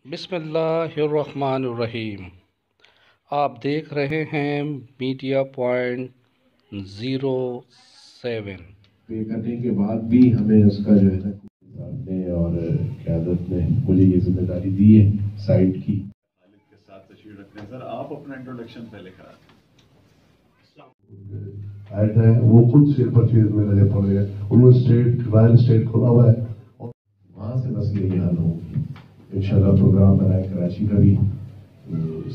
بسم اللہ الرحمن الرحیم۔ آپ دیکھ رہے ہیں میڈیا پوائنٹ 07۔ پے کرنے کے بعد بھی ہمیں اس کا جو ہے نا صاحب نے اور قیادت نے مجھے یہ ذمہ داری دی ہے سائٹ کی۔ خالد کے ساتھ تشریف رکھتے ہیں۔ سر آپ اپنا انٹروڈکشن پہلے کرا ایڈ ہے وہ خود شیئر پرچیز میں لگے پڑے ہیں، انہوں نے رائل اسٹیٹ کھولا ہوا ہے، وہاں سے مسئلے یہ حل ہوں گی انشاءاللہ۔ پروگرام بنائے کراچی کا بھی،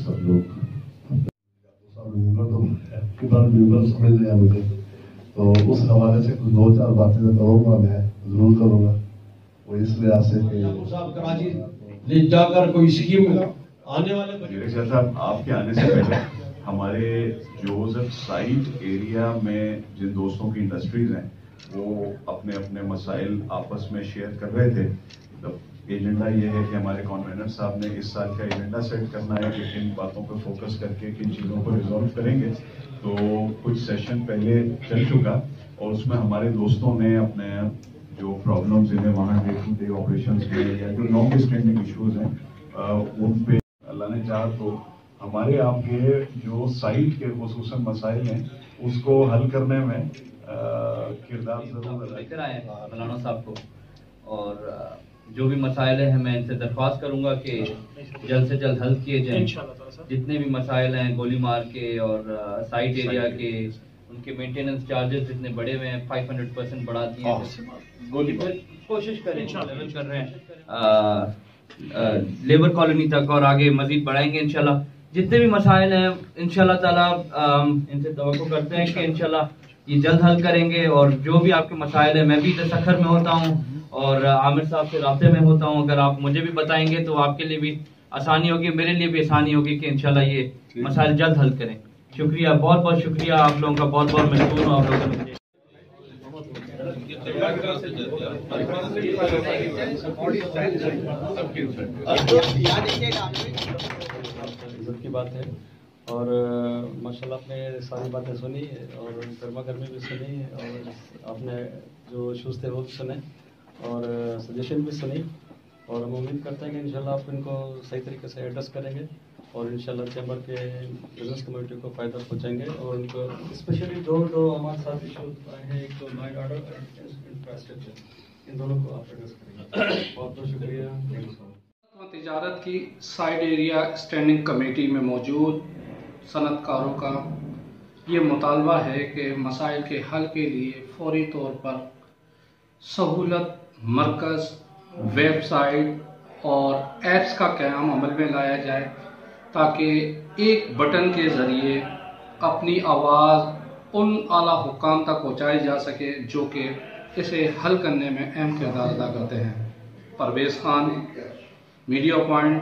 سب لوگ سمجھ لیا مجھے، تو اس حوالے سے کچھ دو چار باتیں کروں گا، میں ضرور کروں گا۔ وہ اس لحاظ سے کراچی لے جا کر کوئی اسکیم آنے والے ڈائریکٹر صاحب آپ کے آنے سے پہلے ہمارے جو سائٹ ایریا میں جن دوستوں کی انڈسٹریز ہیں وہ اپنے اپنے مسائل آپس میں شیئر کر رہے تھے۔ ایجنڈا یہ ہے کہ ہمارے کنوینر صاحب نے اس سال کا ایجنڈا سیٹ کرنا ہے کہ کن باتوں پہ فوکس کر کے کن چیزوں کو ریزالو کریں گے۔ تو کچھ سیشن پہلے چل چکا اور اس میں ہمارے دوستوں نے اپنے جو پرابلمز ہیں وہاں ڈے ٹو ڈے آپریشنز میں یا جو لانگ اسٹینڈنگ ایشوز ہیں ان پہ اللہ نے چاہا تو ہمارے آپ کے جو سائٹ کے خصوصاً مسائل ہیں اس کو حل کرنے میں کردار ضرور لے کر آئے مولانا صاحب کو، اور جو بھی مسائل ہیں میں ان سے درخواست کروں گا کہ جلد سے جلد حل کیے جائیں۔ جتنے بھی مسائل ہیں گولی مار کے اور سائٹ ایریا کے، ان کے مینٹیننس چارجز جتنے بڑے ہوئے ہیں 500% بڑھا دیے ہیں، گولی پر کوشش کریں لیول کر رہے ہیں لیبر کالونی تک، اور آگے مزید بڑھائیں گے انشاءاللہ۔ جتنے بھی مسائل ہیں انشاءاللہ تعالیٰ ان سے توقع کرتے ہیں کہ انشاءاللہ یہ جلد حل کریں گے، اور جو بھی آپ کے مسائل ہیں میں بھی سکھر میں ہوتا ہوں اور عامر صاحب سے رابطے میں ہوتا ہوں، اگر آپ مجھے بھی بتائیں گے تو آپ کے لیے بھی آسانی ہوگی، میرے لیے بھی آسانی ہوگی کہ انشاءاللہ یہ مسائل جلد حل کریں۔ شکریہ، بہت بہت شکریہ آپ لوگوں کا، بہت بہت مشکور ہوں آپ لوگوں نے۔ عزت کی بات ہے، اور ماشاءاللہ آپ نے ساری باتیں سنی اور گرما گرمی بھی سنی، اور آپ نے جو ایشوز تھے وہ بھی سنے اور سجیشن بھی سنی، اور ہم امید کرتے ہیں کہ انشاءاللہ آپ ان کو صحیح طریقے سے ایڈریس کریں گے اور انشاءاللہ چیمبر کے بزنس کمیونٹی کو فائدہ پہنچائیں گے، اور ان کو اسپیشلی جو ہمارے ساتھ ایشوز آئے ہیں، ایک تو لا اینڈ آرڈر اور انفراسٹرکچر، ان دونوں کو آپ ایڈریس کریں گے۔ بہت بہت شکریہ۔ تجارت کی سائٹ ایریا اسٹینڈنگ کمیٹی میں موجود صنعت کاروں کا یہ مطالبہ ہے کہ مسائل کے حل کے لیے فوری طور پر سہولت مرکز، ویب سائٹ اور ایپس کا قیام عمل میں لایا جائے تاکہ ایک بٹن کے ذریعے اپنی آواز ان اعلیٰ حکام تک پہنچائی جا سکے جو کہ اسے حل کرنے میں اہم کردار ادا کرتے ہیں۔ Parvez Khan, media point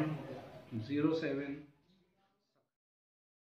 07۔